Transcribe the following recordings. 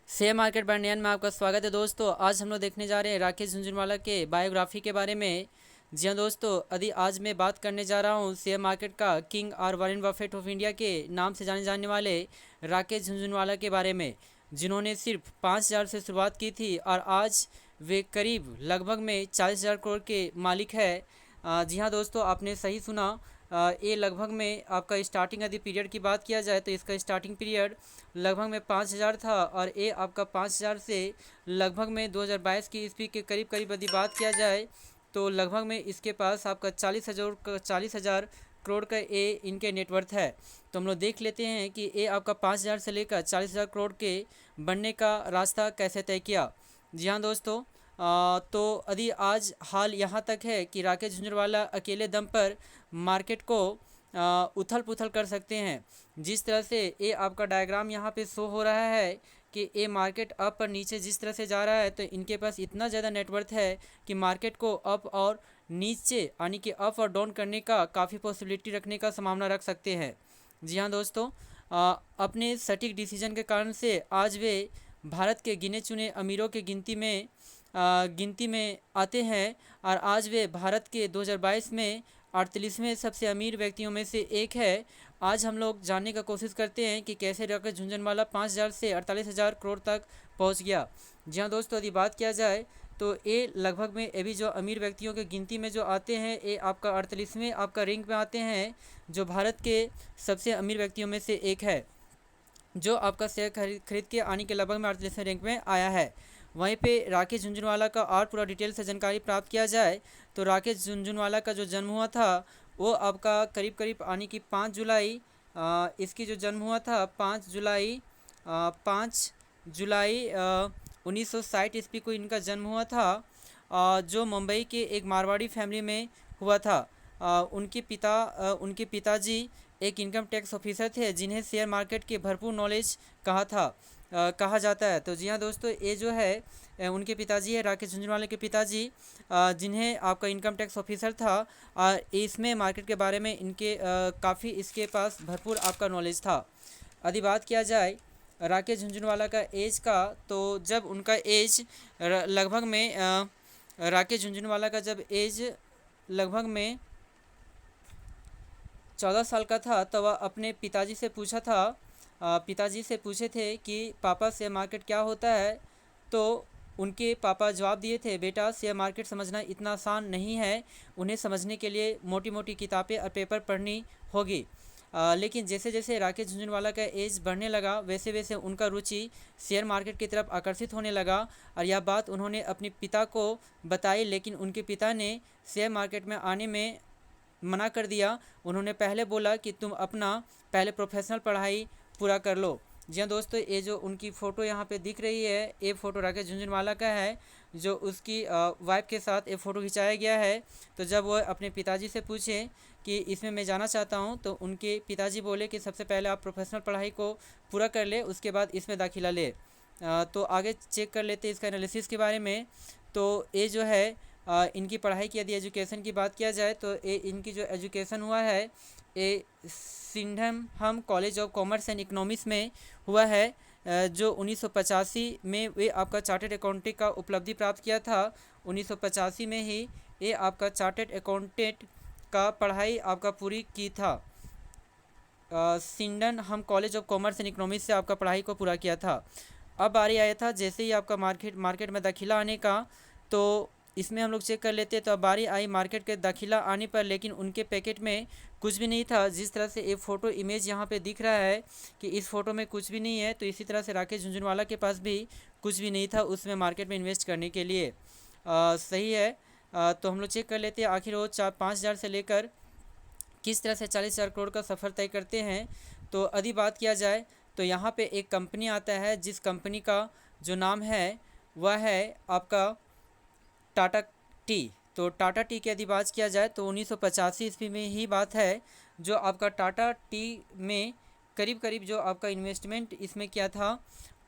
Share market बयान में आपका स्वागत है दोस्तों। आज हम लोग देखने जा रहे हैं राकेश झुनझुनवाला के बायोग्राफी के बारे में। जी हाँ दोस्तों, यदि आज मैं बात करने जा रहा हूँ शेयर मार्केट का किंग और वॉरेन बफेट ऑफ इंडिया के नाम से जाने जाने वाले राकेश झुनझुनवाला के बारे में, जिन्होंने सिर्फ 5,000 से शुरुआत की थी और आज वे करीब लगभग में 40,000 करोड़ के मालिक है। जी हाँ दोस्तों, आपने सही सुना। ये लगभग में आपका स्टार्टिंग यदि पीरियड की बात किया जाए तो इसका स्टार्टिंग पीरियड लगभग में 5,000 था और ये आपका 5,000 से लगभग में 2022 की ईस्वी के करीब करीब यदि बात किया जाए तो लगभग में इसके पास आपका 40,000 करोड़ का ये इनके नेटवर्थ है। तो हम लोग देख लेते हैं कि ये आपका 5,000 से लेकर 40,000 करोड़ के बनने का रास्ता कैसे तय किया। जी हाँ दोस्तों, तो यदि आज हाल यहाँ तक है कि राकेश झुनझुनवाला अकेले दम पर मार्केट को उथल पुथल कर सकते हैं। जिस तरह से ये आपका डायग्राम यहाँ पे शो हो रहा है कि ये मार्केट अप और नीचे जिस तरह से जा रहा है, तो इनके पास इतना ज़्यादा नेटवर्थ है कि मार्केट को अप और नीचे यानी कि अप और डाउन करने का काफ़ी पॉसिबिलिटी रखने का संभावना रख सकते हैं। जी हाँ दोस्तों, अपने सटीक डिसीजन के कारण से आज वे भारत के गिने चुने अमीरों के गिनती में आते हैं और आज वे भारत के 2022 में 48वें सबसे अमीर व्यक्तियों में से एक है। आज हम लोग जानने का कोशिश करते हैं कि कैसे राकेश झुनझुनवाला 5,000 से 48,000 करोड़ तक पहुंच गया। जी हाँ दोस्तों, यदि बात किया जाए तो ये लगभग में अभी जो अमीर व्यक्तियों के गिनती में जो आते हैं, ये आपका 48वें आपका रैंक में आते हैं, जो भारत के सबसे अमीर व्यक्तियों में से एक है, जो आपका शेयर खरीद के आने के लगभग में 48वें रैंक में आया है। वहीं पे राकेश झुनझुनवाला का और पूरा डिटेल से जानकारी प्राप्त किया जाए तो राकेश झुनझुनवाला का जो जन्म हुआ था वो आपका करीब करीब आने की 5 जुलाई, इसकी जो जन्म हुआ था 5 जुलाई 1960 ईस्वी को इनका जन्म हुआ था, जो मुंबई के एक मारवाड़ी फैमिली में हुआ था। उनके पिताजी एक इनकम टैक्स ऑफिसर थे जिन्हें शेयर मार्केट के भरपूर नॉलेज कहा जाता है। तो जी हाँ दोस्तों, ये जो है उनके पिताजी है, राकेश झुनझुनवाला के पिताजी, जिन्हें आपका इनकम टैक्स ऑफिसर था। इसमें मार्केट के बारे में इनके काफ़ी इसके पास भरपूर आपका नॉलेज था। यदि बात किया जाए राकेश झुनझुनवाला का एज का, तो जब उनका एज लगभग में राकेश झुनझुनवाला का जब एज लगभग में 14 साल का था, तो वह अपने पिताजी से पूछे थे कि पापा शेयर मार्केट क्या होता है। तो उनके पापा जवाब दिए थे, बेटा शेयर मार्केट समझना इतना आसान नहीं है, उन्हें समझने के लिए मोटी मोटी किताबें और पेपर पढ़नी होगी। लेकिन जैसे जैसे राकेश झुनझुनवाला का एज बढ़ने लगा वैसे वैसे उनका रुचि शेयर मार्केट की तरफ आकर्षित होने लगा और यह बात उन्होंने अपने पिता को बताई, लेकिन उनके पिता ने शेयर मार्केट में आने में मना कर दिया। उन्होंने पहले बोला कि तुम अपना पहले प्रोफेशनल पढ़ाई पूरा कर लो। जी हाँ दोस्तों, ये जो उनकी फ़ोटो यहाँ पे दिख रही है, ये फ़ोटो राकेश झुनझुनवाला का है, जो उसकी वाइफ के साथ ये फ़ोटो खिंचाया गया है। तो जब वह अपने पिताजी से पूछे कि इसमें मैं जाना चाहता हूँ, तो उनके पिताजी बोले कि सबसे पहले आप प्रोफेशनल पढ़ाई को पूरा कर ले, उसके बाद इसमें दाखिला ले। तो आगे चेक कर लेते इसका एनालिसिस के बारे में। तो ये जो है इनकी पढ़ाई की यदि एजुकेशन की बात किया जाए तो ये इनकी जो एजुकेशन हुआ है ये Singham college of commerce and economics में हुआ है, जो 1985 में वे आपका चार्टर्ड अकाउंटेंट का उपलब्धि प्राप्त किया था। 1985 में ही ये आपका चार्टर्ड अकाउंटेंट का पढ़ाई आपका पूरी की था। Singham college of commerce and economics से आपका पढ़ाई को पूरा किया था। अब बारी आया था जैसे ही आपका मार्केट में दाखिला आने का, तो इसमें हम लोग चेक कर लेते हैं। तो अब बारी आई मार्केट के दाखिला आने पर, लेकिन उनके पैकेट में कुछ भी नहीं था। जिस तरह से ये फ़ोटो इमेज यहाँ पे दिख रहा है कि इस फ़ोटो में कुछ भी नहीं है, तो इसी तरह से राकेश झुनझुनवाला के पास भी कुछ भी नहीं था उसमें मार्केट में इन्वेस्ट करने के लिए। सही है। तो हम लोग चेक कर लेते हैं आखिर वो 5,000 से लेकर किस तरह से 40,000 करोड़ का सफ़र तय करते हैं। तो यदि बात किया जाए तो यहाँ पे एक कंपनी आता है, जिस कंपनी का जो नाम है वह है आपका टाटा टी। तो टाटा टी की यदि बात किया जाए तो 1985 ईस्वी में ही बात है, जो आपका टाटा टी में करीब करीब जो आपका इन्वेस्टमेंट इसमें किया था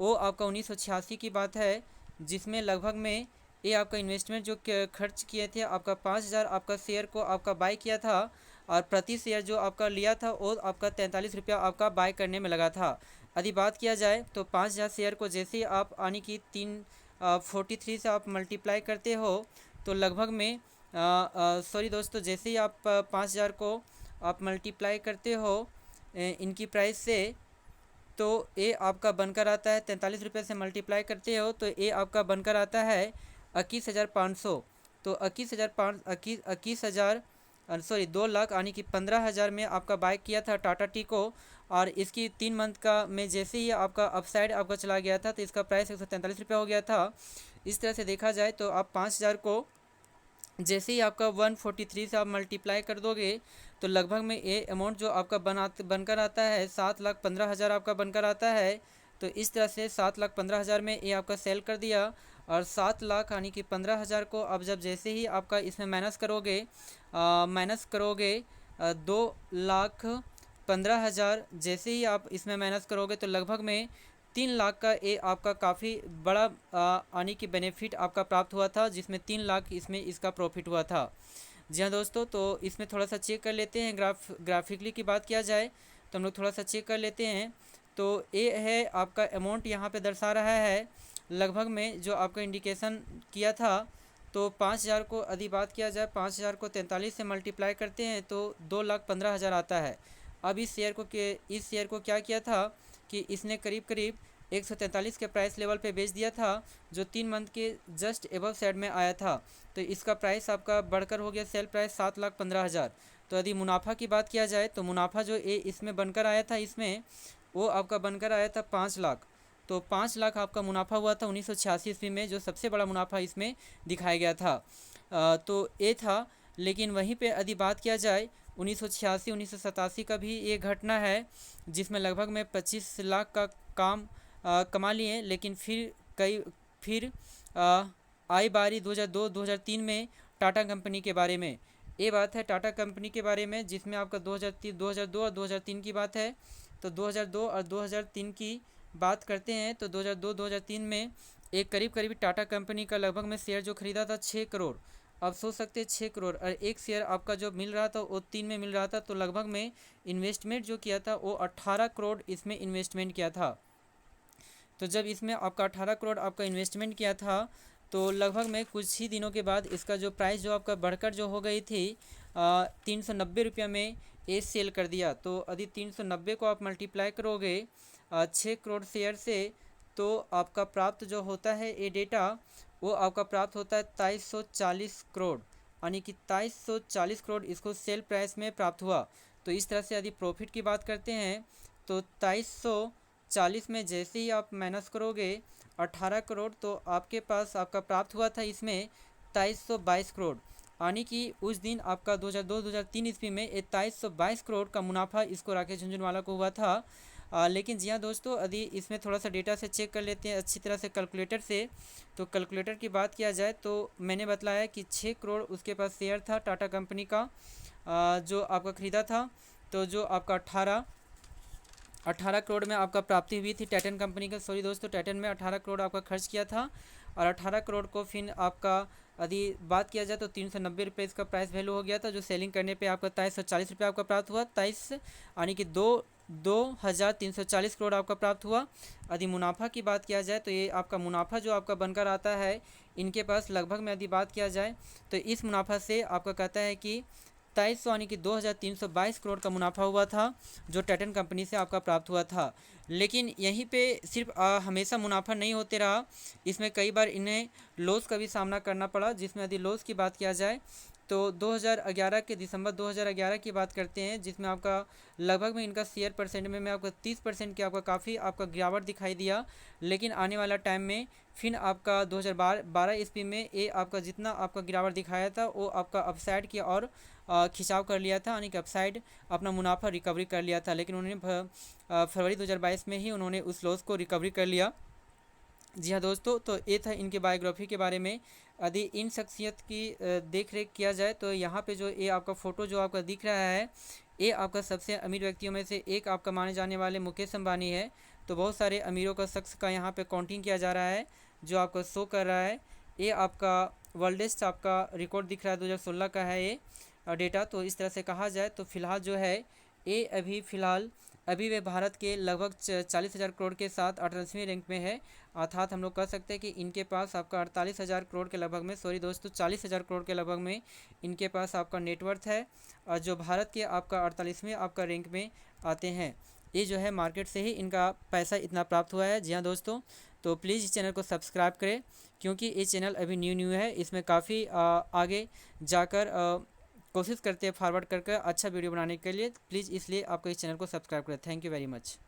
वो आपका 1986 की बात है, जिसमें लगभग में ये आपका इन्वेस्टमेंट जो खर्च किए थे आपका 5,000 आपका शेयर को आपका बाय किया था, और प्रति शेयर जो आपका लिया था वो आपका 43 रुपया आपका बाय करने में लगा था। यदि बात किया जाए तो 5,000 शेयर को जैसे ही आप यानी कि 43 से आप मल्टीप्लाई करते हो तो लगभग में सॉरी दोस्तों, जैसे ही आप 5,000 को आप मल्टीप्लाई करते हो इनकी प्राइस से, तो ये आपका बनकर आता है 43 रुपये से मल्टीप्लाई करते हो तो ये आपका बनकर आता है 21,500। तो 21,000 सॉरी 2 लाख यानी कि 15,000 में आपका बाय किया था टाटा टी को, और इसकी 3 मंथ का में जैसे ही आपका अपसाइड आपका चला गया था तो इसका प्राइस 143 रुपये हो गया था। इस तरह से देखा जाए तो आप 5,000 को जैसे ही आपका 143 से आप मल्टीप्लाई कर दोगे तो लगभग में ये अमाउंट जो आपका बनकर आता है 7,15,000 आपका बनकर आता है। तो इस तरह से 7,15,000 में ये आपका सेल कर दिया, और 7 लाख यानी कि 15,000 को अब जब जैसे ही आपका इसमें माइनस करोगे 2,15,000 जैसे ही आप इसमें माइनस करोगे तो लगभग में 3 लाख का ये आपका काफ़ी बड़ा आने की बेनिफिट आपका प्राप्त हुआ था, जिसमें 3 लाख इसमें इसका प्रॉफिट हुआ था। जी हाँ दोस्तों, तो इसमें थोड़ा सा चेक कर लेते हैं। ग्राफिकली की बात किया जाए तो हम लोग थोड़ा सा चेक कर लेते हैं। तो ये है आपका अमाउंट यहाँ पे दर्शा रहा है लगभग में जो आपका इंडिकेशन किया था। तो 5,000 को यदि बात किया जाए 5,000 को 43 से मल्टीप्लाई करते हैं तो 2,15,000 आता है। अब इस शेयर को क्या किया था कि इसने करीब करीब 143 के प्राइस लेवल पे बेच दिया था, जो 3 मंथ के जस्ट एबव साइड में आया था। तो इसका प्राइस आपका बढ़कर हो गया सेल प्राइस 7,15,000। तो यदि मुनाफा की बात किया जाए तो मुनाफा जो इसमें बनकर आया था इसमें वो आपका बनकर आया था 5 लाख। तो 5 लाख आपका मुनाफा हुआ था 1986 ईस्वी में, जो सबसे बड़ा मुनाफा इसमें दिखाया गया था। तो ये था। लेकिन वहीं पे यदि बात किया जाए 1986-1987 का भी ये घटना है, जिसमें लगभग में 25 लाख का काम कमा लिए। लेकिन फिर आई बारी 2002-2003 में टाटा कंपनी के बारे में। ये बात है टाटा कंपनी के बारे में, जिसमें आपका 2002 और 2003 की बात है। तो 2002 और 2003 की बात करते हैं तो 2002-2003 में एक करीब टाटा कंपनी का लगभग में शेयर जो खरीदा था 6 करोड़। आप सोच सकते हैं 6 करोड़ और एक शेयर आपका जो मिल रहा था वो 3 में मिल रहा था। तो लगभग में इन्वेस्टमेंट जो किया था वो 18 करोड़ इसमें इन्वेस्टमेंट किया था। तो जब इसमें आपका 18 करोड़ आपका इन्वेस्टमेंट किया था तो लगभग में कुछ ही दिनों के बाद इसका जो प्राइस जो आपका बढ़कर जो हो गई थी 390 रुपये में ये सेल कर दिया। तो यदि 390 को आप मल्टीप्लाई करोगे 6 करोड़ शेयर से तो आपका प्राप्त जो होता है ये डेटा वो आपका प्राप्त होता है 2340 करोड़, यानी कि 2340 करोड़ इसको सेल प्राइस में प्राप्त हुआ। तो इस तरह से यदि प्रॉफिट की बात करते हैं तो 2340 में जैसे ही आप माइनस करोगे 18 करोड़ तो आपके पास आपका प्राप्त हुआ था इसमें 2322 करोड़, यानी कि उस दिन आपका 2002-2003 ईस्वी में 2322 करोड़ का मुनाफा इसको राकेश झुनझुनवाला को हुआ था। लेकिन जी हाँ दोस्तों, यदि इसमें थोड़ा सा डेटा से चेक कर लेते हैं अच्छी तरह से कैलकुलेटर से। तो कैलकुलेटर की बात किया जाए तो मैंने बताया कि 6 करोड़ उसके पास शेयर था टाटा कंपनी का जो आपका ख़रीदा था। तो जो आपका 18 करोड़ में आपका प्राप्ति हुई थी टाइटन कंपनी का। सॉरी दोस्तों, टाइटन में 18 करोड़ आपका खर्च किया था, और 18 करोड़ को फिर आपका यदि बात किया जाए तो 390 रुपये इसका प्राइस वैल्यू हो गया था, जो सेलिंग करने पे आपका 2340 रुपये आपका प्राप्त हुआ। 23 यानी कि 2,340 करोड़ आपका प्राप्त हुआ। यदि मुनाफा की बात किया जाए तो ये आपका मुनाफा जो आपका बनकर आता है इनके पास लगभग में यदि बात किया जाए तो इस मुनाफा से आपका कहता है कि 2300 यानी कि 2,322 करोड़ का मुनाफा हुआ था, जो टाइटन कंपनी से आपका प्राप्त हुआ था। लेकिन यहीं पे सिर्फ हमेशा मुनाफा नहीं होते रहा, इसमें कई बार इन्हें लॉस का भी सामना करना पड़ा। जिसमें यदि लॉस की बात किया जाए तो 2011 के दिसंबर 2011 की बात करते हैं, जिसमें आपका लगभग में इनका शेयर परसेंट में आपका 30% की आपका काफ़ी आपका गिरावट दिखाई दिया। लेकिन आने वाला टाइम में फिर आपका 2012 ईस्वी में ये आपका जितना आपका गिरावट दिखाया था वो आपका अपसाइड की और खिंचाव कर लिया था, यानी कि अपसाइड अपना मुनाफा रिकवरी कर लिया था। लेकिन उन्होंने फरवरी 2022 में ही उन्होंने उस लॉस को रिकवरी कर लिया। जी हाँ दोस्तों, तो ये था इनके बायोग्राफी के बारे में। यदि इन शख्सियत की देख रेख किया जाए तो यहाँ पे जो ये आपका फ़ोटो जो आपका दिख रहा है ये आपका सबसे अमीर व्यक्तियों में से एक आपका माने जाने वाले मुकेश अंबानी है। तो बहुत सारे अमीरों का शख्स का यहाँ पे काउंटिंग किया जा रहा है जो आपका शो कर रहा है। ये आपका वर्ल्डेस्ट आपका रिकॉर्ड दिख रहा है 2016 का है ये डेटा। तो इस तरह से कहा जाए तो फ़िलहाल जो है ये अभी फ़िलहाल अभी वे भारत के लगभग 40,000 करोड़ के साथ 38वें रैंक में है। अर्थात हम लोग कह सकते हैं कि इनके पास आपका 48,000 करोड़ के लगभग में, सॉरी दोस्तों, 40,000 करोड़ के लगभग में इनके पास आपका नेटवर्थ है, और जो भारत के आपका 48वें आपका रैंक में आते हैं। ये जो है मार्केट से ही इनका पैसा इतना प्राप्त हुआ है। जी हाँ दोस्तों, तो प्लीज़ इस चैनल को सब्सक्राइब करें, क्योंकि ये चैनल अभी न्यू है। इसमें काफ़ी आगे जाकर कोशिश करते हैं फॉरवर्ड करके अच्छा वीडियो बनाने के लिए। प्लीज़ इसलिए आपको इस चैनल को सब्सक्राइब करें। Thank you very much.